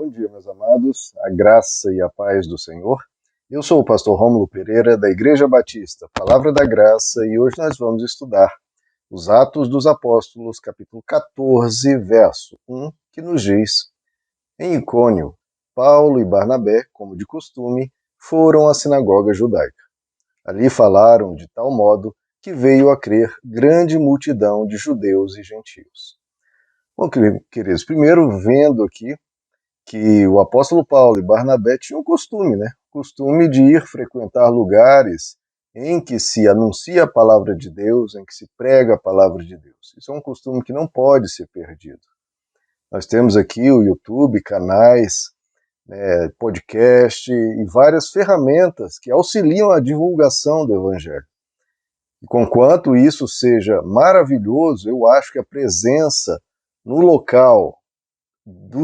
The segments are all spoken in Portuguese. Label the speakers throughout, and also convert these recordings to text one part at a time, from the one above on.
Speaker 1: Bom dia, meus amados, a graça e a paz do Senhor. Eu sou o pastor Rômulo Pereira, da Igreja Batista, Palavra da Graça, e hoje nós vamos estudar os Atos dos Apóstolos, capítulo 14, verso 1, que nos diz: Em Icônio, Paulo e Barnabé, como de costume, foram à sinagoga judaica. Ali falaram de tal modo que veio a crer grande multidão de judeus e gentios. Bom, queridos, primeiro vendo aqui que o apóstolo Paulo e Barnabé tinham costume, né? Costume de ir frequentar lugares em que se anuncia a palavra de Deus, em que se prega a palavra de Deus. Isso é um costume que não pode ser perdido. Nós temos aqui o YouTube, canais, podcast e várias ferramentas que auxiliam a divulgação do Evangelho. E conquanto isso seja maravilhoso, eu acho que a presença no local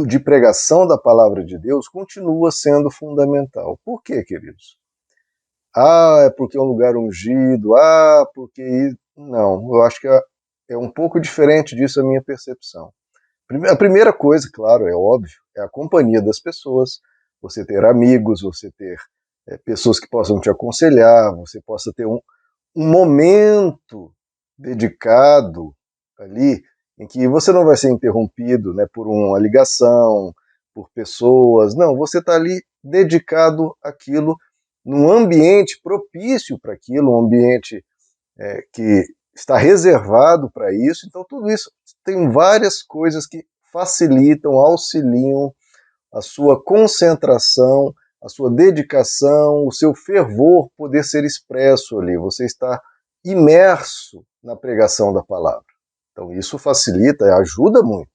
Speaker 1: de pregação da palavra de Deus continua sendo fundamental. Por quê, queridos? É porque é um lugar ungido, porque... Não, eu acho que é um pouco diferente disso a minha percepção. A primeira coisa, claro, é óbvio, é a companhia das pessoas, você ter amigos, você ter pessoas que possam te aconselhar, você possa ter um momento dedicado ali em que você não vai ser interrompido, né, por uma ligação, por pessoas. Não, você está ali dedicado àquilo, num ambiente propício para aquilo, um ambiente que está reservado para isso. Então, tudo isso tem várias coisas que facilitam, auxiliam a sua concentração, a sua dedicação, o seu fervor poder ser expresso ali. Você está imerso na pregação da palavra. Então isso facilita, ajuda muito.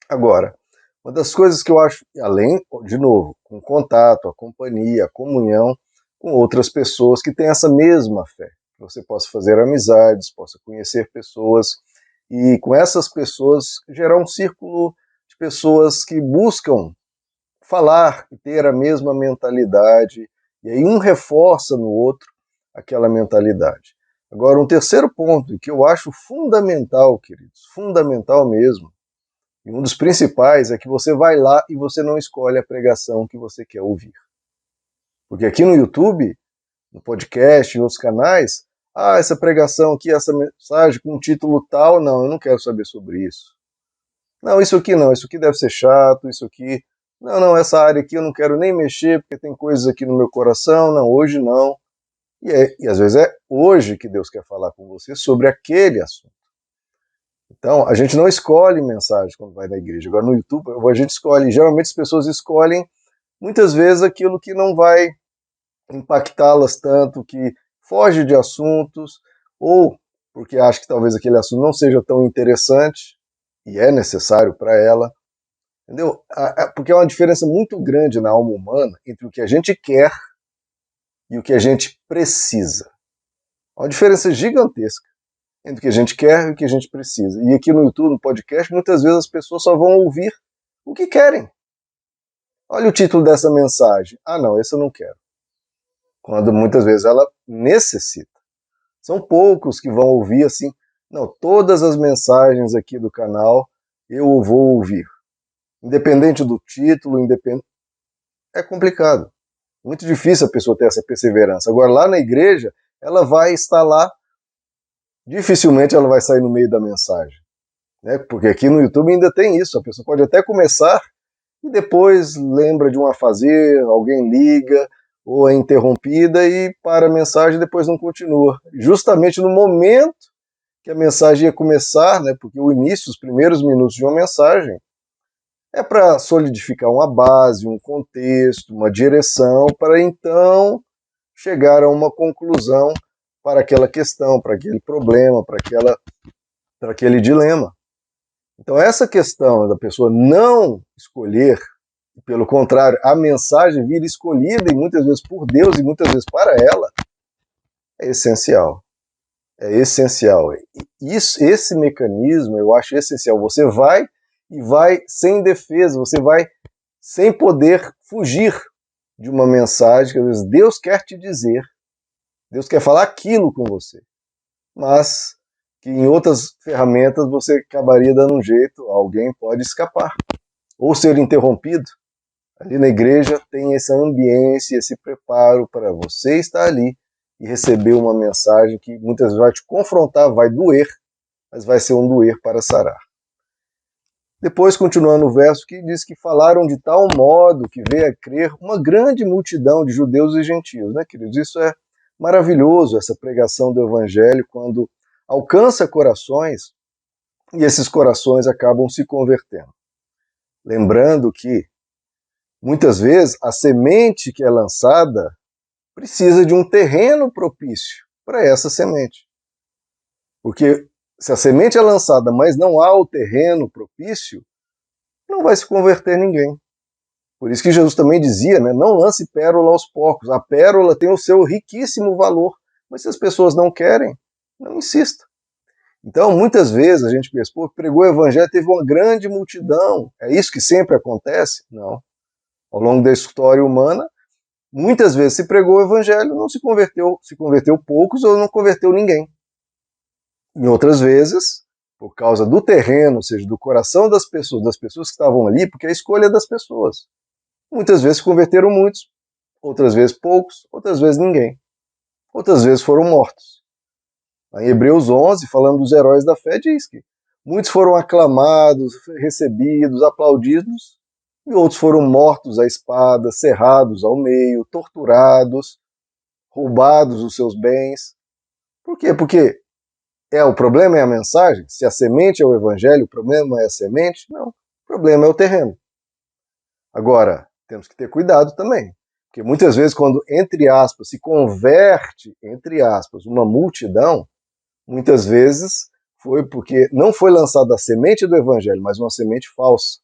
Speaker 1: Agora, uma das coisas que eu acho, além, de novo, com contato, a companhia, a comunhão com outras pessoas que têm essa mesma fé, que você possa fazer amizades, possa conhecer pessoas e com essas pessoas gerar um círculo de pessoas que buscam falar e ter a mesma mentalidade, e aí um reforça no outro aquela mentalidade. Agora, um terceiro ponto, que eu acho fundamental, queridos, fundamental mesmo, e um dos principais é que você vai lá e você não escolhe a pregação que você quer ouvir. Porque aqui no YouTube, no podcast, em outros canais, essa pregação aqui, essa mensagem com um título tal, não, eu não quero saber sobre isso. Não, isso aqui não, isso aqui deve ser chato, isso aqui... Essa área aqui eu não quero nem mexer, porque tem coisas aqui no meu coração, não, hoje não. E às vezes é hoje que Deus quer falar com você sobre aquele assunto. Então, a gente não escolhe mensagem quando vai na igreja. Agora, no YouTube, a gente escolhe. Geralmente as pessoas escolhem, muitas vezes, aquilo que não vai impactá-las tanto, que foge de assuntos, ou porque acha que talvez aquele assunto não seja tão interessante, e é necessário para ela. Entendeu? Porque é uma diferença muito grande na alma humana entre o que a gente quer e o que a gente precisa. Há uma diferença gigantesca entre o que a gente quer e o que a gente precisa. E aqui no YouTube, no podcast, muitas vezes as pessoas só vão ouvir o que querem. Olha o título dessa mensagem. Não, esse eu não quero. Quando muitas vezes ela necessita. São poucos que vão ouvir assim, não, todas as mensagens aqui do canal eu vou ouvir. Independente do título, é complicado. Muito difícil a pessoa ter essa perseverança. Agora, lá na igreja, ela vai estar lá, dificilmente ela vai sair no meio da mensagem. Né? Porque aqui no YouTube ainda tem isso, a pessoa pode até começar e depois lembra de um afazer, alguém liga, ou é interrompida e para a mensagem e depois não continua. Justamente no momento que a mensagem ia começar, né? Porque o início, os primeiros minutos de uma mensagem, é para solidificar uma base, um contexto, uma direção, para então chegar a uma conclusão para aquela questão, para aquele problema, para aquele dilema. Então essa questão da pessoa não escolher, pelo contrário, a mensagem vir escolhida e muitas vezes por Deus e muitas vezes para ela, é essencial. É essencial. Esse mecanismo eu acho essencial. Você vai e vai sem defesa, você vai sem poder fugir de uma mensagem que às vezes Deus quer te dizer, Deus quer falar aquilo com você, mas que em outras ferramentas você acabaria dando um jeito, alguém pode escapar, ou ser interrompido, Ali na igreja tem essa ambiência, esse preparo para você estar ali e receber uma mensagem que muitas vezes vai te confrontar, vai doer, mas vai ser um doer para sarar. Depois, continuando o verso, que diz que falaram de tal modo que veio a crer uma grande multidão de judeus e gentios, né, queridos? Isso é maravilhoso, essa pregação do evangelho, quando alcança corações e esses corações acabam se convertendo. Lembrando que, muitas vezes, a semente que é lançada precisa de um terreno propício para essa semente. Porque se a semente é lançada, mas não há o terreno propício, não vai se converter ninguém. Por isso que Jesus também dizia, né, não lance pérola aos porcos. A pérola tem o seu riquíssimo valor, mas se as pessoas não querem, não insista. Então, muitas vezes a gente pensa, pô, pregou o evangelho, teve uma grande multidão. É isso que sempre acontece? Não. Ao longo da história humana, muitas vezes se pregou o evangelho, não se converteu poucos ou não converteu ninguém. Em outras vezes, por causa do terreno, ou seja, do coração das pessoas que estavam ali, porque é a escolha das pessoas. Muitas vezes se converteram muitos, outras vezes poucos, outras vezes ninguém. Outras vezes foram mortos. Em Hebreus 11, falando dos heróis da fé, diz que muitos foram aclamados, recebidos, aplaudidos, e outros foram mortos à espada, cerrados ao meio, torturados, roubados os seus bens. Por quê? Porque o problema é a mensagem? Se a semente é o evangelho, o problema é a semente? Não, o problema é o terreno. Agora, temos que ter cuidado também, porque muitas vezes quando, entre aspas, se converte, entre aspas, uma multidão, muitas vezes foi porque não foi lançada a semente do evangelho, mas uma semente falsa.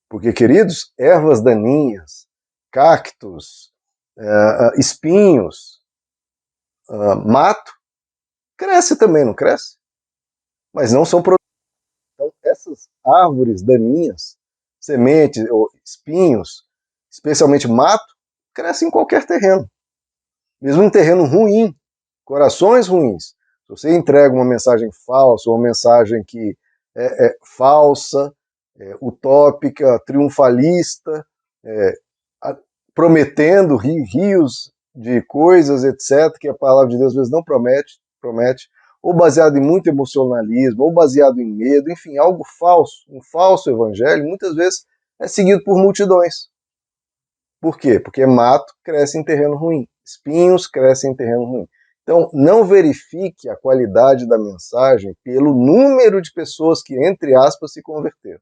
Speaker 1: Porque, queridos, ervas daninhas, cactos, espinhos, mato, cresce também, não cresce? Mas não são produzidos. Então, essas árvores daninhas, sementes ou espinhos, especialmente mato, crescem em qualquer terreno. Mesmo em terreno ruim, corações ruins. Se você entrega uma mensagem falsa, uma mensagem que é falsa, utópica, triunfalista, prometendo rios de coisas, etc., que a palavra de Deus às vezes não promete, ou baseado em muito emocionalismo, ou baseado em medo, enfim, algo falso, um falso evangelho, muitas vezes é seguido por multidões. Por quê? Porque mato cresce em terreno ruim, espinhos crescem em terreno ruim. Então, não verifique a qualidade da mensagem pelo número de pessoas que, entre aspas, se converteram.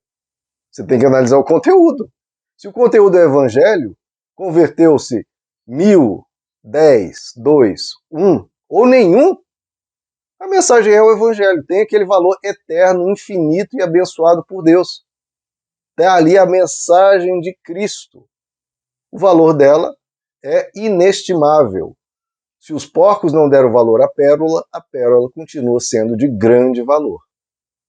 Speaker 1: Você tem que analisar o conteúdo. Se o conteúdo é evangelho, converteu-se 1000, 10, 2, 1 ou nenhum, a mensagem é o evangelho, tem aquele valor eterno, infinito e abençoado por Deus. Está ali a mensagem de Cristo. O valor dela é inestimável. Se os porcos não deram valor à pérola, a pérola continua sendo de grande valor.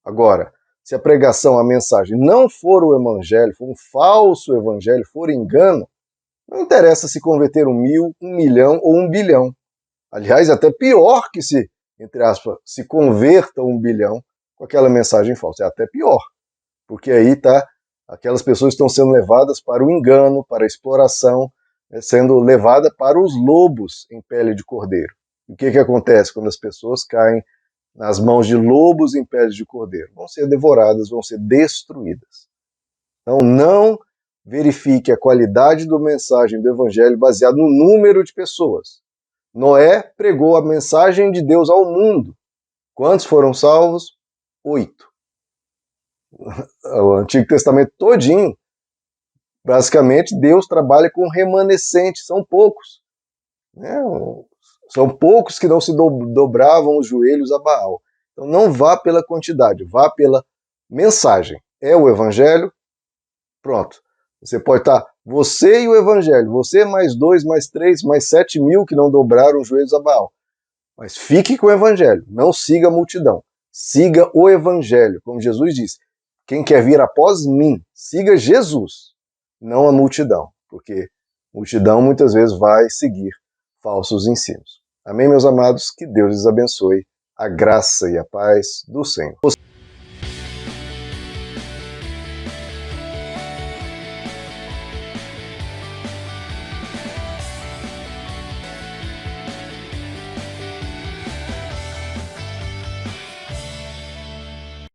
Speaker 1: Agora, se a pregação, a mensagem não for o evangelho, for um falso evangelho, for engano, não interessa se converter 1.000, 1.000.000 ou 1.000.000.000. Aliás, até pior que se, entre aspas, se converta 1.000.000.000 com aquela mensagem falsa. É até pior, porque aí aquelas pessoas estão sendo levadas para o engano, para a exploração, sendo levadas para os lobos em pele de cordeiro. O que acontece quando as pessoas caem nas mãos de lobos em pele de cordeiro? Vão ser devoradas, vão ser destruídas. Então não verifique a qualidade da mensagem do evangelho baseado no número de pessoas. Noé pregou a mensagem de Deus ao mundo. Quantos foram salvos? 8. O Antigo Testamento todinho, basicamente, Deus trabalha com remanescentes, são poucos. Né? São poucos que não se dobravam os joelhos a Baal. Então não vá pela quantidade, vá pela mensagem. É o evangelho? Pronto. Você pode estar, você e o evangelho, você mais 2, mais 3, mais 7.000 que não dobraram os joelhos a Baal. Mas fique com o evangelho, não siga a multidão. Siga o evangelho, como Jesus disse. Quem quer vir após mim, siga Jesus, não a multidão, porque multidão muitas vezes vai seguir falsos ensinos. Amém, meus amados? Que Deus lhes abençoe. A graça e a paz do Senhor.